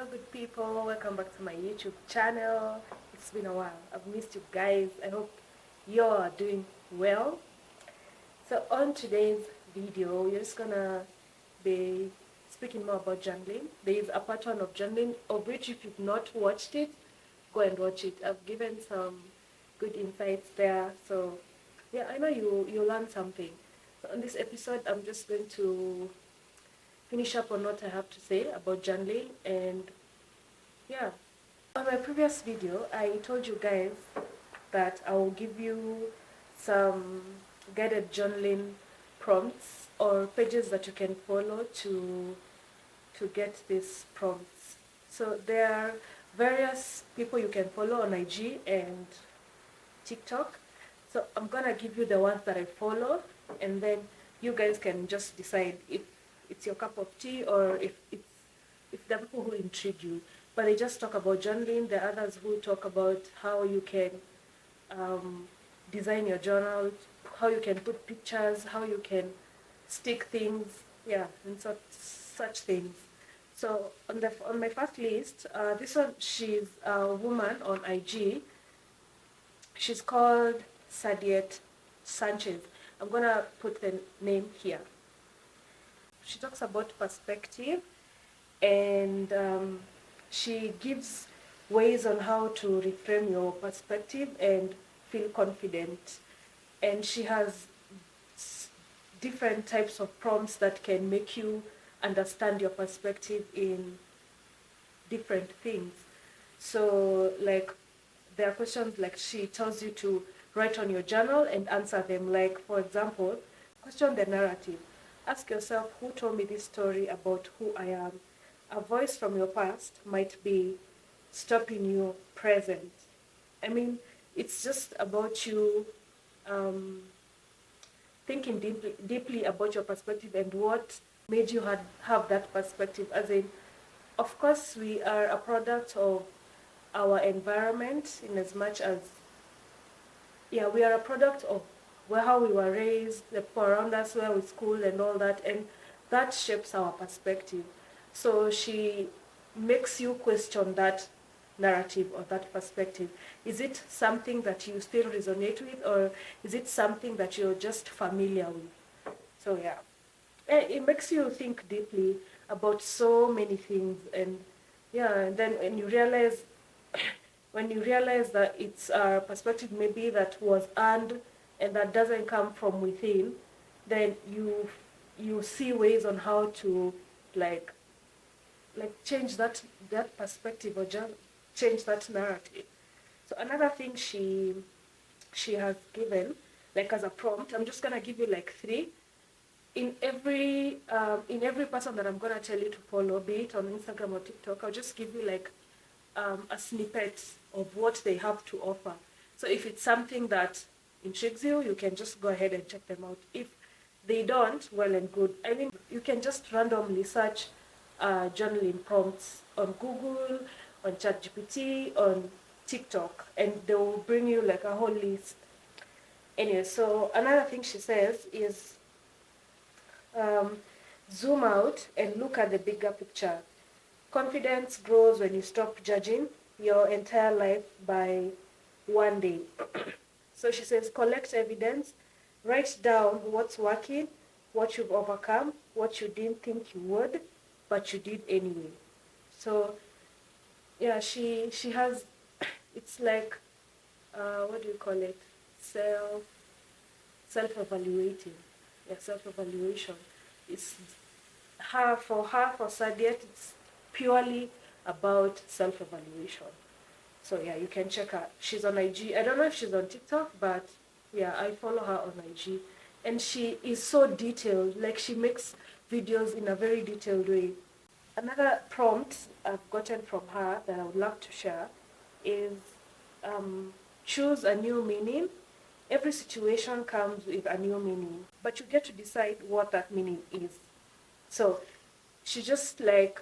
Hello good people, welcome back to my YouTube channel. It's been a while. I've missed you guys. I hope you are doing well. So on today's video, we're just gonna be speaking more about journaling. There is a pattern of journaling of which if you've not watched it, go and watch it. I've given some good insights there. So yeah, I know you learn something. So on this episode, I'm just going to finish up on what I have to say about journaling. And yeah, on my previous video I told you guys that I will give you some guided journaling prompts or pages that you can follow to get these prompts. So there are various people you can follow on IG and TikTok. So I'm gonna give you the ones that I follow, and then you guys can just decide if it's your cup of tea or if the people who intrigue you. But they just talk about journaling. There are others who talk about how you can design your journal, how you can put pictures, how you can stick things, yeah, and such things. So on my first list, this one, she's a woman on IG. She's called Sadiet Sanchez. I'm gonna put the name here. She talks about perspective, and she gives ways on how to reframe your perspective and feel confident. And she has different types of prompts that can make you understand your perspective in different things. So like there are questions like she tells you to write on your journal and answer them. Like for example, question the narrative. Ask yourself, who told me this story about who I am? A voice from your past might be stopping you present. I mean, it's just about you thinking deeply about your perspective and what made you have that perspective. As in, of course, we are a product of our environment in as much as, yeah, we are a product of how we were raised, the people around us, where we school and all that, and that shapes our perspective. So she makes you question that narrative or that perspective. Is it something that you still resonate with, or is it something that you're just familiar with? So yeah, it makes you think deeply about so many things. And yeah, and then when you realize that it's a perspective maybe that was earned and that doesn't come from within, then you see ways on how to like change that perspective or just change that narrative. So another thing she has given, like as a prompt, I'm just gonna give you like three. In every person that I'm gonna tell you to follow, be it on Instagram or TikTok, I'll just give you like a snippet of what they have to offer. So if it's something that intrigues you, you can just go ahead and check them out. If they don't, well and good. I mean, you can just randomly search journaling prompts on Google, on ChatGPT, on TikTok, and they will bring you like a whole list. Anyway, so another thing she says is um, zoom out and look at the bigger picture. Confidence grows when you stop judging your entire life by one day. So she says, collect evidence, write down what's working, what you've overcome, what you didn't think you would, but you did anyway. So yeah, she has, it's like, what do you call it? Self self-evaluating. Yeah, self-evaluation. It's for Sadiet, it's purely about self-evaluation. So yeah, you can check her. She's on IG. I don't know if she's on TikTok, but yeah, I follow her on IG. And she is so detailed. Like she makes videos in a very detailed way. Another prompt I've gotten from her that I would love to share is choose a new meaning. Every situation comes with a new meaning, but you get to decide what that meaning is. So she just like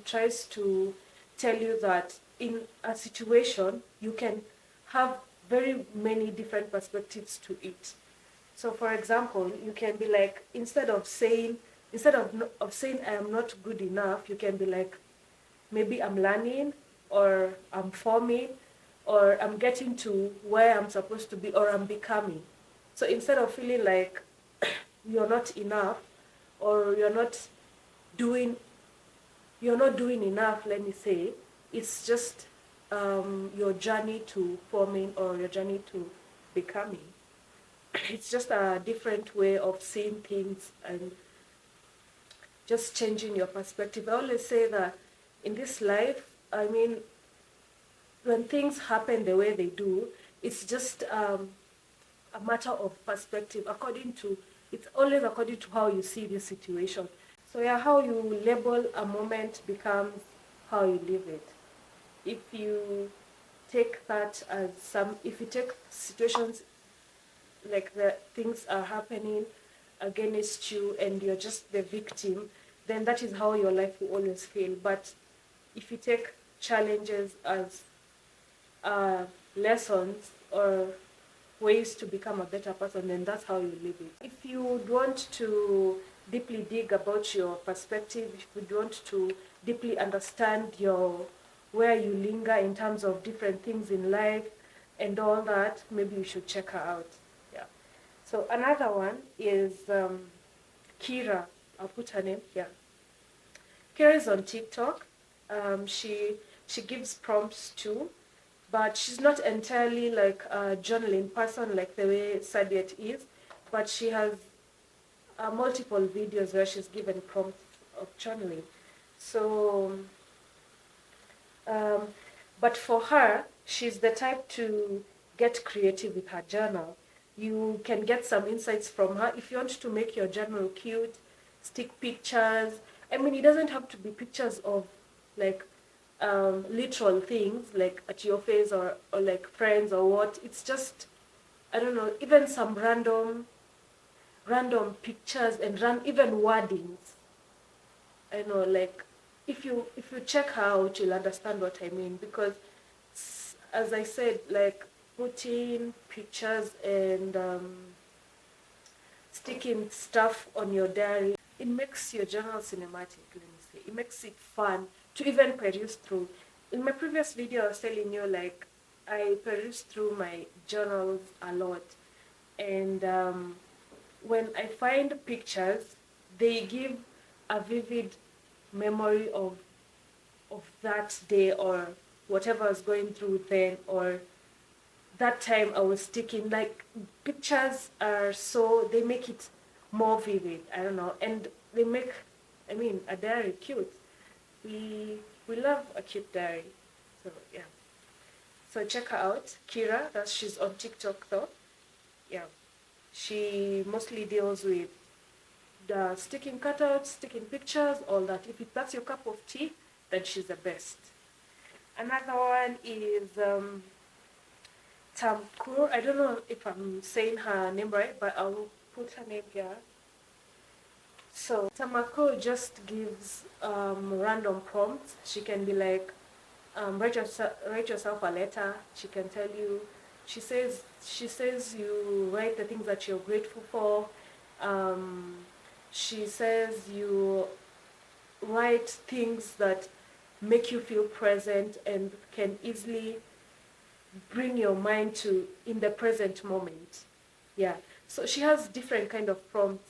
tries to tell you that in a situation you can have very many different perspectives to it. So for example, you can be like, instead of saying I am not good enough, you can be like, maybe I'm learning, or I'm forming, or I'm getting to where I'm supposed to be, or I'm becoming. So instead of feeling like you're not enough, or doing you're not doing enough, let me say, it's just your journey to forming or your journey to becoming. It's just a different way of seeing things and just changing your perspective. I always say that in this life, I mean, when things happen the way they do, it's just a matter of perspective. It's always according to how you see this situation. So yeah, how you label a moment becomes how you live it. If you take that as if you take situations like the things are happening against you and you're just the victim, then that is how your life will always feel. But if you take challenges as lessons or ways to become a better person, then that's how you live it. If you would want to deeply dig about your perspective, if you would want to deeply understand where you linger in terms of different things in life and all that, maybe you should check her out. Yeah. So another one is Kira. I'll put her name here. Kira is on TikTok. She gives prompts too, but she's not entirely like a journaling person like the way Sadiet is, but she has multiple videos where she's given prompts of journaling. So, um, but for her, she's the type to get creative with her journal. You can get some insights from her. If you want to make your journal cute, stick pictures. I mean, it doesn't have to be pictures of like literal things like at your face or like friends or what. It's just, I don't know, even some random pictures and even wordings. I know, like if you check her out, you'll understand what I mean. Because as I said, like putting pictures and sticking stuff on your diary, it makes your journal cinematic, let me say. It makes it fun to even peruse through. In my previous video, I was telling you, like, I peruse through my journals a lot. And when I find pictures, they give a vivid memory of that day or whatever I was going through then, or that time I was sticking. Like pictures are so, they make it more vivid. I don't know, and they make, I mean, a diary cute. We love a cute diary. So yeah. So check her out, Kira. She's on TikTok though. Yeah. She mostly deals with the sticking cutouts, sticking pictures, all that. If that's your cup of tea, then she's the best. Another one is Tamkur. I don't know if I'm saying her name right, but I'll put her name here. So Tamako just gives random prompts. She can be like, write yourself a letter. She can tell you. She says you write the things that you're grateful for. She says you write things that make you feel present and can easily bring your mind to in the present moment. Yeah. So she has different kind of prompts.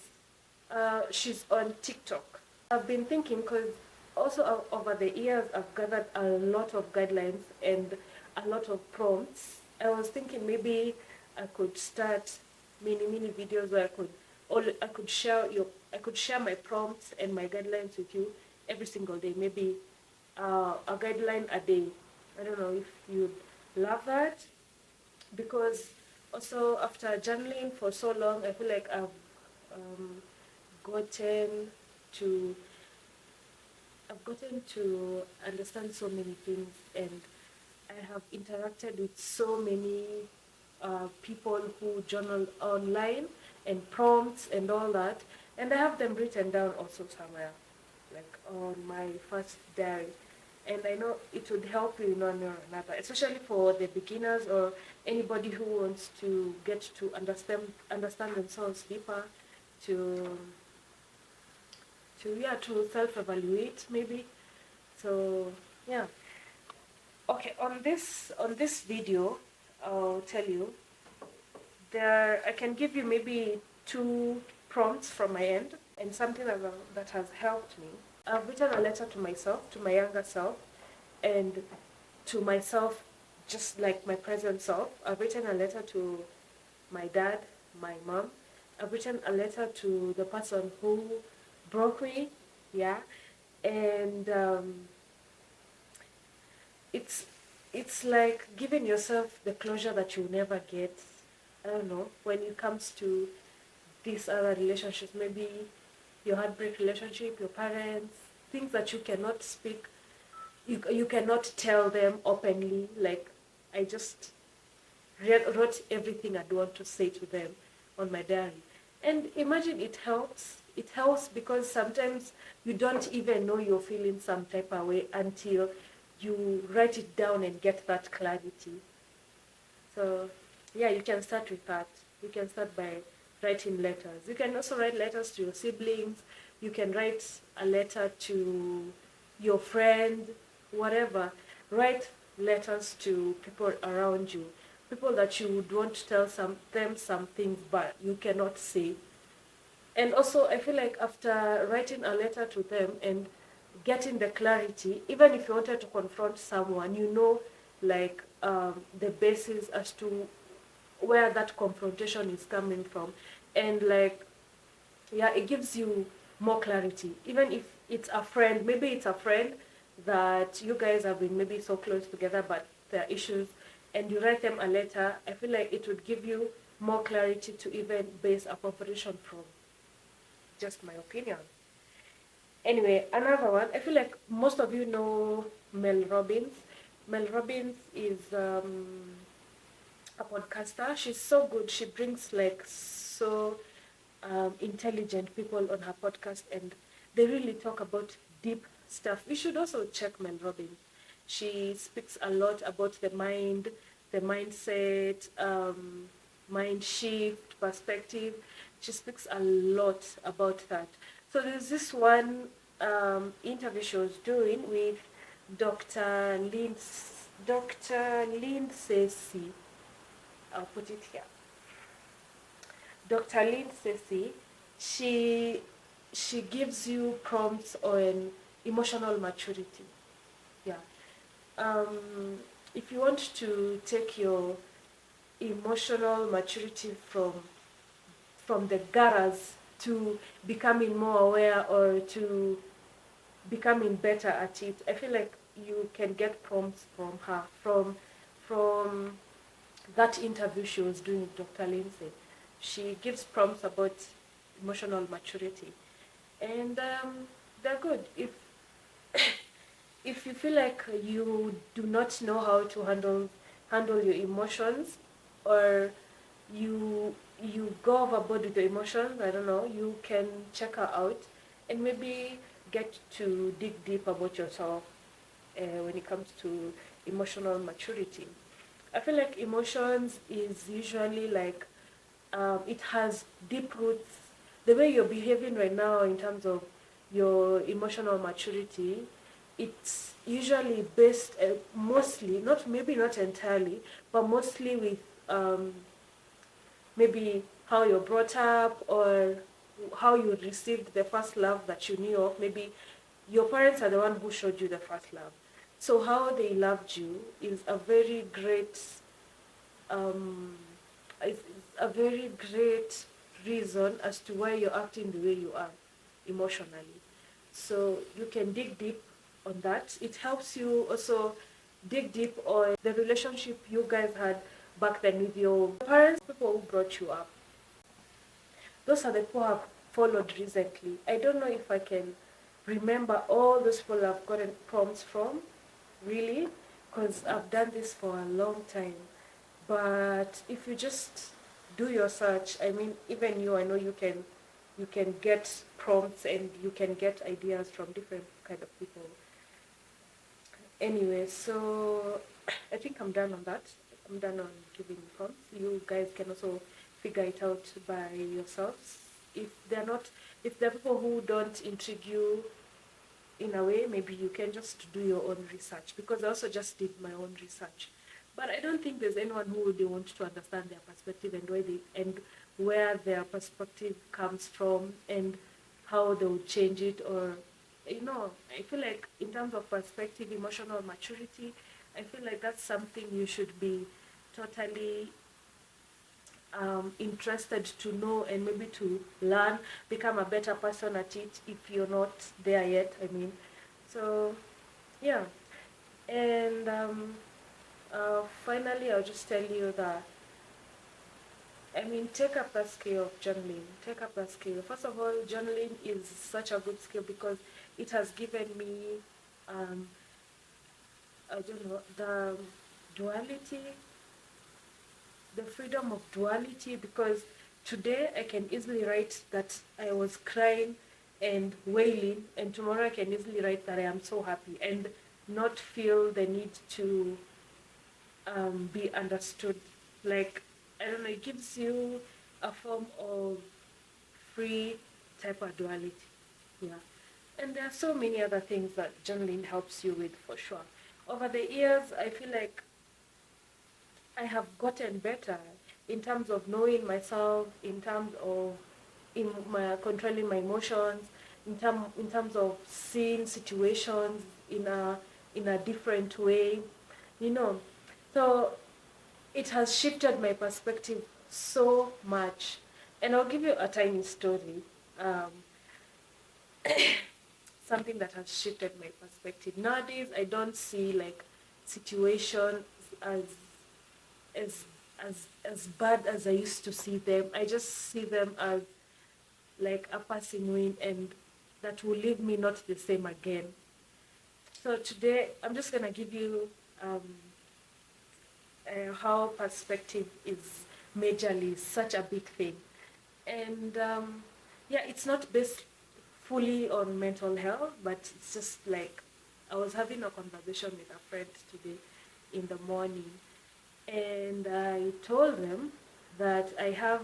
She's on TikTok. I've been thinking because also over the years I've gathered a lot of guidelines and a lot of prompts. I was thinking maybe I could start mini videos where I could share my prompts and my guidelines with you every single day. Maybe a guideline a day. I don't know if you'd love that, because also after journaling for so long, I feel like um, gotten to I've gotten to understand so many things, and I have interacted with so many people who journal online and prompts and all that, and I have them written down also somewhere, like on my first diary. And I know it would help you in one way or another, especially for the beginners or anybody who wants to get to understand themselves deeper, to to self-evaluate maybe. So Yeah. Okay, on this video, I'll tell you, there I can give you maybe two prompts from my end and something that has helped me. I've written a letter to myself, to my younger self, and to myself, just like my present self. I've written a letter to my dad, my mom. I've written a letter to the person who broke me, yeah, and it's it's like giving yourself the closure that you'll never get. I don't know, when it comes to these other relationships, maybe your heartbreak relationship, your parents, things that you cannot speak, you cannot tell them openly. Like, I just wrote everything I'd want to say to them on my diary. And imagine, it helps. It helps because sometimes you don't even know you're feeling some type of way until you write it down and get that clarity. So, yeah, you can start with that. You can start by writing letters. You can also write letters to your siblings. You can write a letter to your friend, whatever. Write letters to people around you, people that you would want to tell them some things, but you cannot say. And also, I feel like after writing a letter to them and getting the clarity, even if you wanted to confront someone, you know, like the basis as to where that confrontation is coming from. And like, yeah, it gives you more clarity. Even if it's a friend, maybe it's a friend that you guys have been maybe so close together, but there are issues, and you write them a letter, I feel like it would give you more clarity to even base a confrontation from. Just my opinion. Anyway, another one. I feel like most of you know Mel Robbins. Mel Robbins is a podcaster. She's so good. She brings like so intelligent people on her podcast, and they really talk about deep stuff. You should also check Mel Robbins. She speaks a lot about the mind, the mindset, mind shift, perspective. She speaks a lot about that. So there's this one interview she was doing with Dr. Lindsay C. I'll put it here. Dr. Lindsay C. She she gives you prompts on emotional maturity. Yeah. Um, if you want to take your emotional maturity from the garage to becoming more aware or to becoming better at it, I feel like you can get prompts from her, from that interview she was doing with Dr. Lindsay. She gives prompts about emotional maturity, and they're good. If you feel like you do not know how to handle your emotions, or you go overboard with your emotions, I don't know, you can check her out and maybe get to dig deep about yourself when it comes to emotional maturity. I feel like emotions is usually like it has deep roots. The way you're behaving right now in terms of your emotional maturity, it's usually based mostly, not maybe not entirely, but mostly with um, maybe how you're brought up or how you received the first love that you knew of. Maybe your parents are the one who showed you the first love. So how they loved you is a very great um, is a very great reason as to why you're acting the way you are emotionally. So you can dig deep on that. It helps you also dig deep on the relationship you guys had back then with your parents, people who brought you up. Those are the people I've followed recently. I don't know if I can remember all those people I've gotten prompts from, really, because I've done this for a long time. But if you just do your search, I mean, even you, I know you can get prompts and you can get ideas from different kind of people. Anyway, so I think I'm done on that. I'm done on giving prompts. You guys can also figure it out by yourselves. If they're not, if there are people who don't intrigue you, in a way, maybe you can just do your own research, because I also just did my own research. But I don't think there's anyone who would want to understand their perspective and where their perspective comes from and how they would change it, or I feel like in terms of perspective, emotional maturity, I feel like that's something you should be totally interested to know and maybe to learn, become a better person at it if you're not there yet. I mean, so yeah. And finally, I'll just tell you that, I mean, take up that skill of journaling. Take up that skill. First of all, journaling is such a good skill because it has given me, um, I don't know, the duality, the freedom of duality, because today I can easily write that I was crying and wailing, and tomorrow I can easily write that I am so happy and not feel the need to be understood. Like, I don't know, it gives you a form of free type of duality. Yeah. And there are so many other things that journaling helps you with, for sure. Over the years, I feel like I have gotten better in terms of knowing myself, in terms of controlling my emotions, in terms of seeing situations in a different way, you know. So it has shifted my perspective so much. And I'll give you a tiny story. Um, Something that has shifted my perspective. Nowadays, I don't see like situations as as as bad as I used to see them. I just see them as like a passing wind, and that will leave me not the same again. So today, I'm just gonna give you um, how perspective is majorly such a big thing. And yeah, it's not based fully on mental health, but it's just like I was having a conversation with a friend today in the morning, and I told them that I have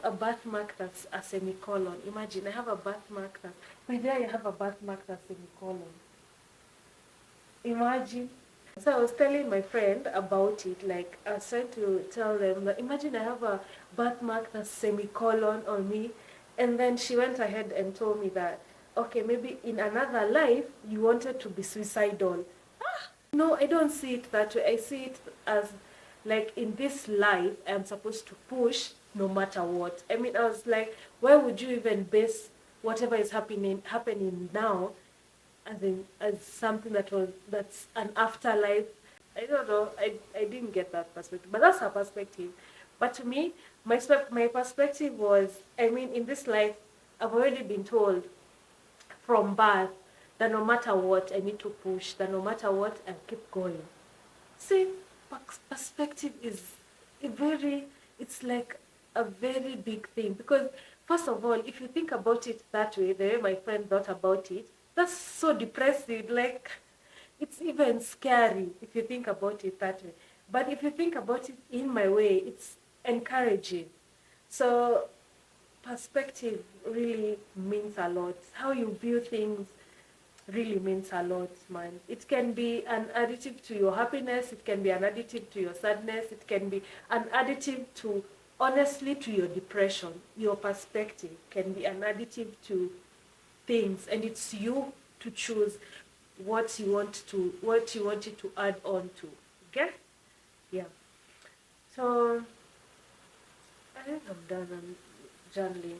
a birthmark that's a semicolon. Imagine, I have a birthmark that, by there I have a birthmark that's semicolon. Imagine. So I was telling my friend about it, like I was trying to tell them that imagine I have a birthmark that's semicolon on me, and then she went ahead and told me that, okay, maybe in another life you wanted to be suicidal. No, I don't see it that way. I see it as like in this life I'm supposed to push no matter what. I mean, I was like, why would you even base whatever is happening now as something that's an afterlife? I don't know. I didn't get that perspective, but that's her perspective. But to me, my perspective was, I mean, in this life, I've already been told from birth that no matter what, I need to push. That no matter what, I keep going. See, perspective is a very, it's like a very big thing, because first of all, if you think about it that way, the way my friend thought about it, that's so depressing. Like, it's even scary if you think about it that way. But if you think about it in my way, it's encouraging. So perspective really means a lot. How you view things really means a lot, man. It can be an additive to your happiness, it can be an additive to your sadness, it can be an additive to, honestly, to your depression. Your perspective can be an additive to things, and it's you to choose what you want it to add on to. Okay? Yeah. So I think I'm done on journaling.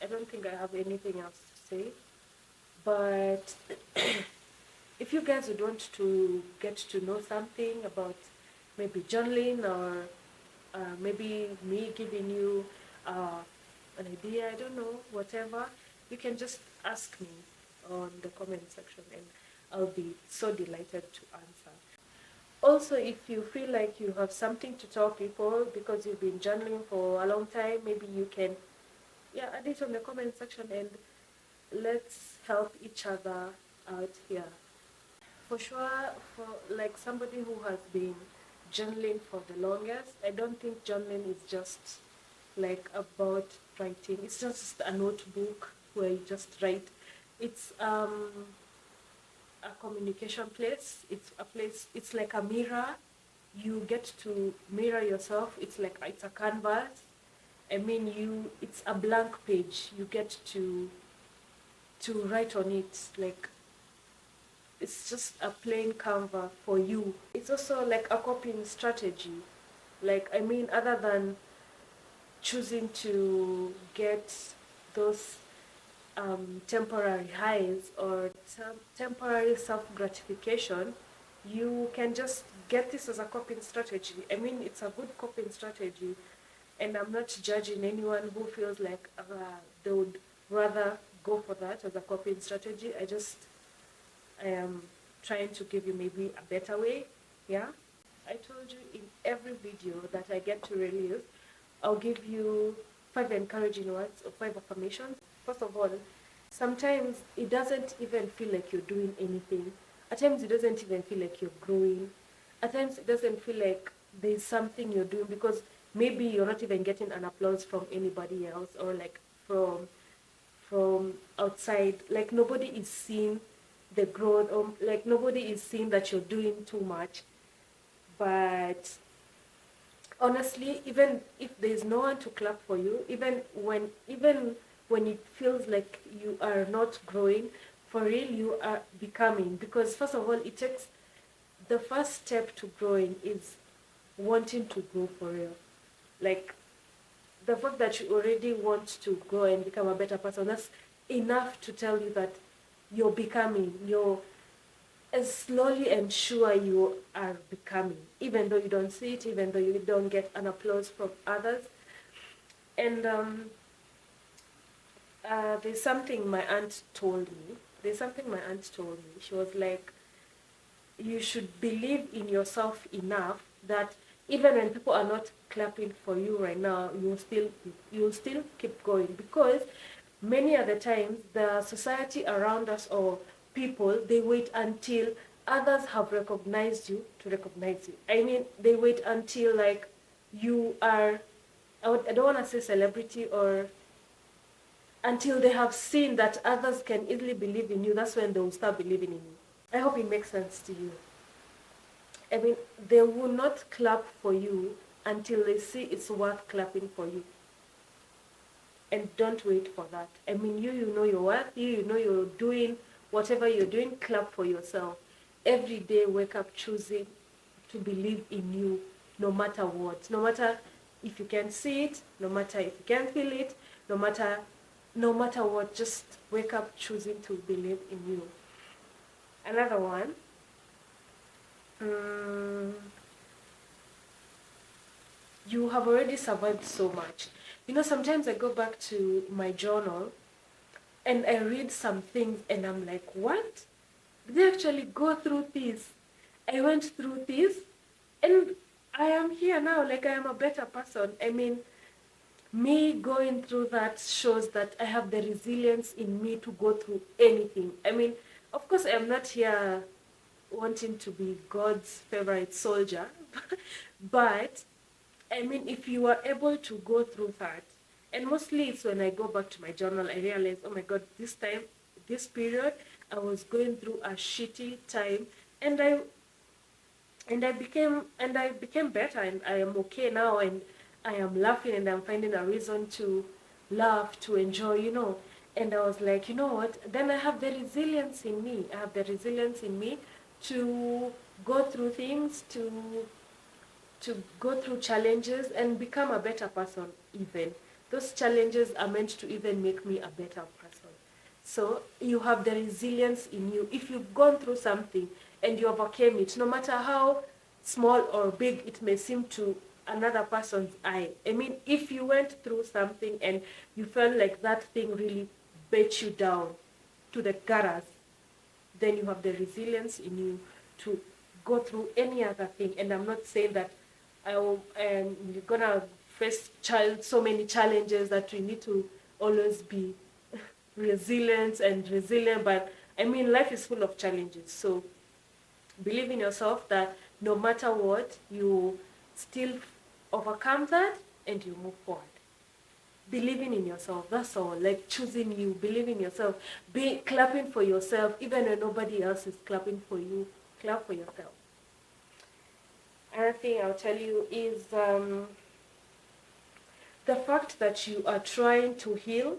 I don't think I have anything else to say. But if you guys would want to get to know something about maybe journaling, or maybe me giving you an idea, I don't know, whatever, you can just ask me on the comment section, and I'll be so delighted to answer. Also, if you feel like you have something to tell people because you've been journaling for a long time, maybe you can, yeah, add it on the comment section, and let's help each other out here. For sure, for like somebody who has been journaling for the longest, I don't think journaling is just like about writing. It's just a notebook where you just write. It's a communication place. It's a place, it's like a mirror. You get to mirror yourself. It's like, it's a canvas. I mean, it's a blank page. You get to write on it. Like, it's just a plain canvas for you. It's also like a coping strategy. Like, I mean, other than choosing to get those temporary highs or temporary self-gratification, you can just get this as a coping strategy. I mean, it's a good coping strategy, and I'm not judging anyone who feels like they would rather go for that as a coping strategy. I am trying to give you maybe a better way. Yeah, I told you in every video that I get to release, I'll give you 5 encouraging words or 5 affirmations. First of all, sometimes it doesn't even feel like you're doing anything. At times it doesn't even feel like you're growing. At times it doesn't feel like there's something you're doing, because maybe you're not even getting an applause from anybody else, or like from outside. Like, nobody is seeing the growth, or like nobody is seeing that you're doing too much. But honestly, even if there's no one to clap for you, even when it feels like you are not growing, for real you are becoming. Because first of all, it takes, the first step to growing is wanting to grow for real. Like, the fact that you already want to grow and become a better person, that's enough to tell you that you're becoming. You're as slowly and sure you are becoming, even though you don't see it, even though you don't get an applause from others. And there's something my aunt told me. She was like, you should believe in yourself enough that even when people are not clapping for you right now, you'll still keep going. Because many other times the society around us, or people, they wait until others have recognized you to recognize you. I mean, they wait until, like, you are, I don't want to say celebrity, or until they have seen that others can easily believe in you. That's when they will start believing in you. I hope it makes sense to you. I mean, they will not clap for you until they see it's worth clapping for you. And don't wait for that. I mean, you know your worth, you know you're doing whatever you're doing, clap for yourself. Every day, wake up choosing to believe in you, no matter what. No matter if you can see it, no matter if you can feel it, no matter what, just wake up choosing to believe in you. Another one. You have already survived so much. You know, sometimes I go back to my journal and I read some things and I'm like, what? Did they actually go through this? I went through this and I am here now. Like, I am a better person. I mean, me going through that shows that I have the resilience in me to go through anything. I mean, of course, I am not here wanting to be God's favorite soldier, but I mean, if you are able to go through that, and mostly it's when I go back to my journal, I realize, oh my God, this period, I was going through a shitty time, and I became better, and I am okay now, and I am laughing, and I'm finding a reason to laugh, to enjoy. And I was like, you know what? Then I have the resilience in me. To go through things, to go through challenges and become a better person. Even those challenges are meant to even make me a better person. So you have the resilience in you. If you've gone through something and you overcame it, no matter how small or big it may seem to another person's eye. I mean, if you went through something and you felt like that thing really bet you down to the gutters, then you have the resilience in you to go through any other thing. And I'm not saying that you're gonna face so many challenges that you need to always be resilient, but I mean, life is full of challenges. So believe in yourself that no matter what, you still overcome that and you move forward. believing in yourself. That's all. Like choosing you, believing in yourself, be clapping for yourself, even when nobody else is clapping for you. Clap for yourself. Another thing I'll tell you is the fact that you are trying to heal,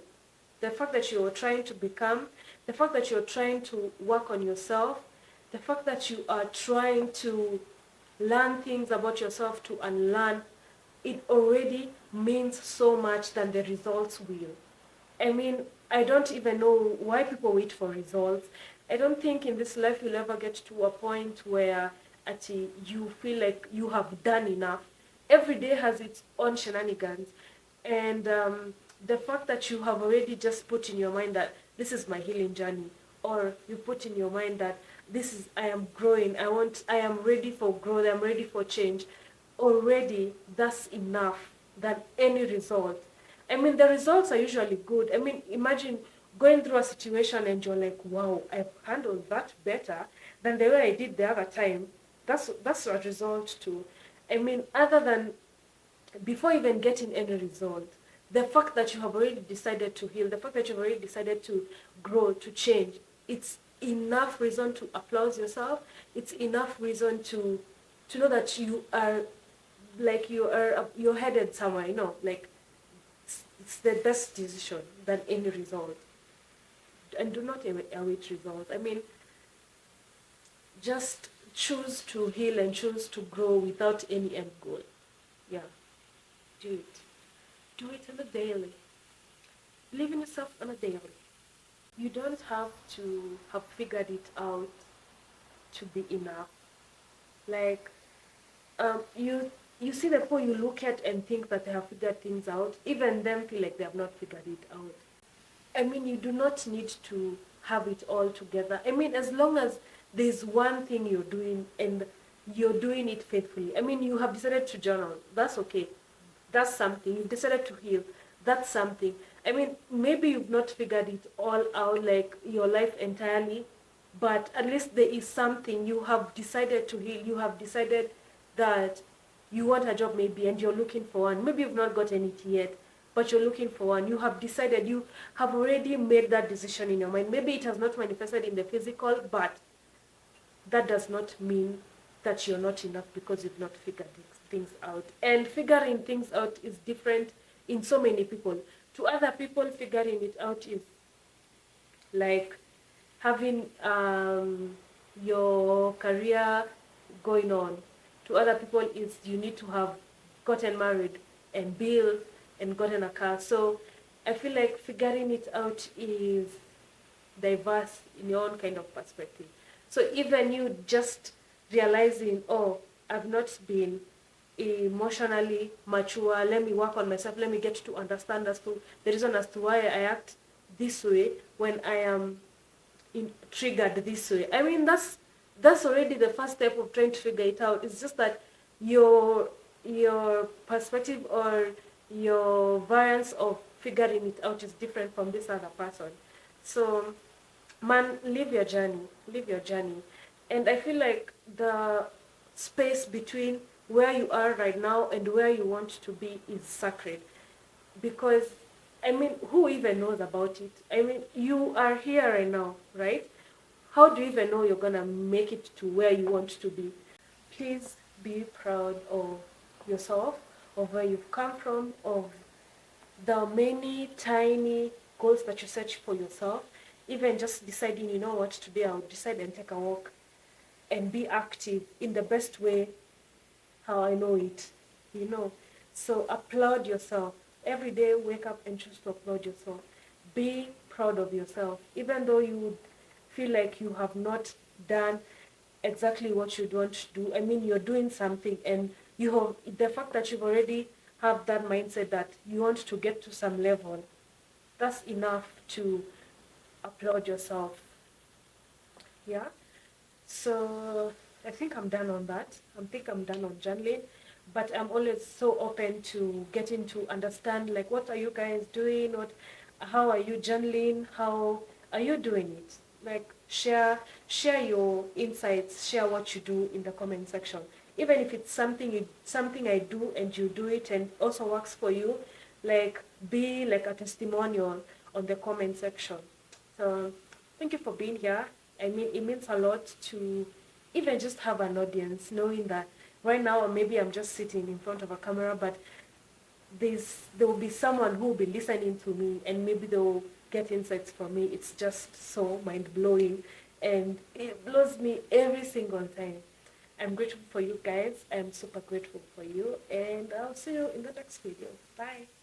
the fact that you are trying to become, the fact that you're trying to work on yourself, the fact that you are trying to learn things about yourself, to unlearn, it already means so much than the results will. I mean, I don't even know why people wait for results. I don't think in this life you'll ever get to a point where actually you feel like you have done enough. Every day has its own shenanigans. And the fact that you have already just put in your mind that this is my healing journey, or you put in your mind that I am growing, I am ready for growth, I'm ready for change, already that's enough than any result. I mean, the results are usually good. I mean, imagine going through a situation and you're like, wow, I've handled that better than the way I did the other time. That's a result too. I mean, other than, before even getting any result, the fact that you have already decided to heal, the fact that you've already decided to grow, to change, it's enough reason to applaud yourself. It's enough reason to know that you are, like, you're headed somewhere, like it's the best decision than any result. And do not await results. I mean, just choose to heal and choose to grow without any end goal. Yeah, do it. Do it on a daily. Believe in yourself on a daily. You don't have to have figured it out to be enough. Like, you see the people you look at and think that they have figured things out, even them feel like they have not figured it out. I mean, you do not need to have it all together. I mean, as long as there's one thing you're doing and you're doing it faithfully. I mean, you have decided to journal. That's okay. That's something. You've decided to heal. That's something. I mean, maybe you've not figured it all out, like your life entirely, but at least there is something. You have decided to heal. You have decided that you want a job maybe and you're looking for one. Maybe you've not gotten it yet, but you're looking for one. You have decided, you have already made that decision in your mind. Maybe it has not manifested in the physical, but that does not mean that you're not enough because you've not figured things out. And figuring things out is different in so many people. To other people, figuring it out is like having your career going on. To other people, is you need to have gotten married and built and gotten a car. So I feel like figuring it out is diverse in your own kind of perspective. So even you just realizing, oh, I've not been emotionally mature, let me work on myself, let me get to understand as to the reason as to why I act this way when I am triggered this way. I mean, that's already the first step of trying to figure it out. It's just that your perspective or your variance of figuring it out is different from this other person. So, man, live your journey. And I feel like the space between where you are right now and where you want to be is sacred. Because, I mean, who even knows about it? I mean, you are here right now, right? How do you even know you're gonna make it to where you want to be? Please be proud of yourself, of where you've come from, of the many tiny goals that you set for yourself. Even just deciding, you know what, today I'll decide and take a walk and be active in the best way how I know it, So applaud yourself. Every day, wake up and choose to applaud yourself. Be proud of yourself. Even though you would feel like you have not done exactly what you'd want to do. I mean, you're doing something, and you have the fact that you've already have that mindset that you want to get to some level. That's enough to applaud yourself. Yeah. So I think I'm done on that. I think I'm done on journaling, but I'm always so open to getting to understand, like, what are you guys doing? How are you journaling? How are you doing it? Like, share your insights, share what you do in the comment section. Even if it's something I do and you do it and also works for you, like be like a testimonial on the comment section. So thank you for being here. I mean, it means a lot to even just have an audience, knowing that right now maybe I'm just sitting in front of a camera, but there will be someone who will be listening to me, and maybe they'll get insights from me. It's just so mind blowing, and it blows me every single time. I'm grateful for you guys. I'm super grateful for you, and I'll see you in the next video. Bye.